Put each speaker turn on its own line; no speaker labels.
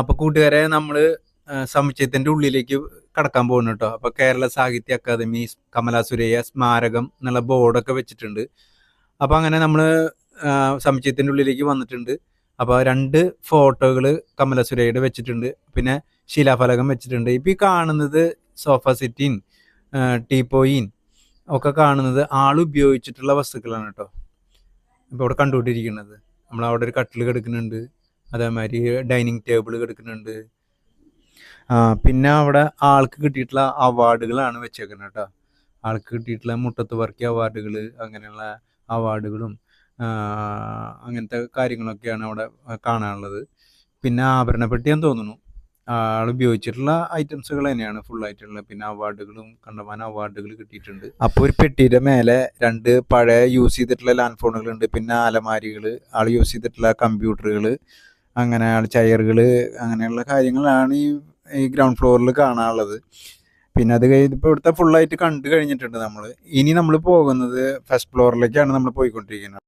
അപ്പൊ കൂട്ടുകാരെ നമ്മള് സമുച്ചയത്തിന്റെ ഉള്ളിലേക്ക് കടക്കാൻ പോകുന്നു കേട്ടോ. അപ്പൊ കേരള സാഹിത്യ അക്കാദമി കമലാ സുരയ്യ സ്മാരകം എന്നുള്ള ബോർഡൊക്കെ വെച്ചിട്ടുണ്ട്. അപ്പൊ അങ്ങനെ നമ്മള് സമുച്ചയത്തിന്റെ ഉള്ളിലേക്ക് വന്നിട്ടുണ്ട്. അപ്പൊ 2 ഫോട്ടോകള് കമല സുരയ്യയുടെ വെച്ചിട്ടുണ്ട്. പിന്നെ ശിലാഫലകം വെച്ചിട്ടുണ്ട്. ഇപ്പൊ ഈ കാണുന്നത് സോഫ സെറ്റിൻ, ടീപ്പോയിൻ ഒക്കെ കാണുന്നത് ആളുപയോഗിച്ചിട്ടുള്ള വസ്തുക്കളാണ് കേട്ടോ. ഇപ്പൊ ഇവിടെ കണ്ടുകൊണ്ടിരിക്കുന്നത് നമ്മളവിടെ ഒരു കട്ടിൽ കിടക്കുന്നുണ്ട്, അതേമാതിരി ഡൈനിങ് ടേബിൾ കിടക്കുന്നുണ്ട്. പിന്നെ അവിടെ ആൾക്ക് കിട്ടിയിട്ടുള്ള അവാർഡുകളാണ് വെച്ചേക്കുന്നത് കേട്ടോ. ആൾക്ക് കിട്ടിയിട്ടുള്ള മുട്ടത്ത് വർക്കി അവാർഡുകൾ, അങ്ങനെയുള്ള അവാർഡുകളും അങ്ങനത്തെ കാര്യങ്ങളൊക്കെയാണ് അവിടെ കാണാനുള്ളത്. പിന്നെ ആഭരണപ്പെട്ടിയാന്ന് തോന്നുന്നു. ആൾ ഉപയോഗിച്ചിട്ടുള്ള ഐറ്റംസുകൾ തന്നെയാണ് ഫുൾ ആയിട്ടുള്ളത്. പിന്നെ അവാർഡുകളും കണ്ടമാനം അവാർഡുകൾ കിട്ടിയിട്ടുണ്ട്. അപ്പോൾ ഒരു പെട്ടിയുടെ മേലെ 2 പഴയ യൂസ് ചെയ്തിട്ടുള്ള ലാൻഡ് ഫോണുകളുണ്ട്. പിന്നെ അലമാരികൾ, ആൾ യൂസ് ചെയ്തിട്ടുള്ള കമ്പ്യൂട്ടറുകൾ, അങ്ങനെ ആൾ ചെയറുകൾ, അങ്ങനെയുള്ള കാര്യങ്ങളാണ് ഈ ഗ്രൗണ്ട് ഫ്ലോറിൽ കാണാനുള്ളത്. പിന്നെ അത് കഴിഞ്ഞപ്പോൾ ഇവിടുത്തെ ഫുള്ളായിട്ട് കണ്ടു കഴിഞ്ഞിട്ടുണ്ട് നമ്മൾ. ഇനി നമ്മൾ പോകുന്നത് ഫസ്റ്റ് ഫ്ലോറിലേക്കാണ് നമ്മൾ പോയിക്കൊണ്ടിരിക്കുന്നത്.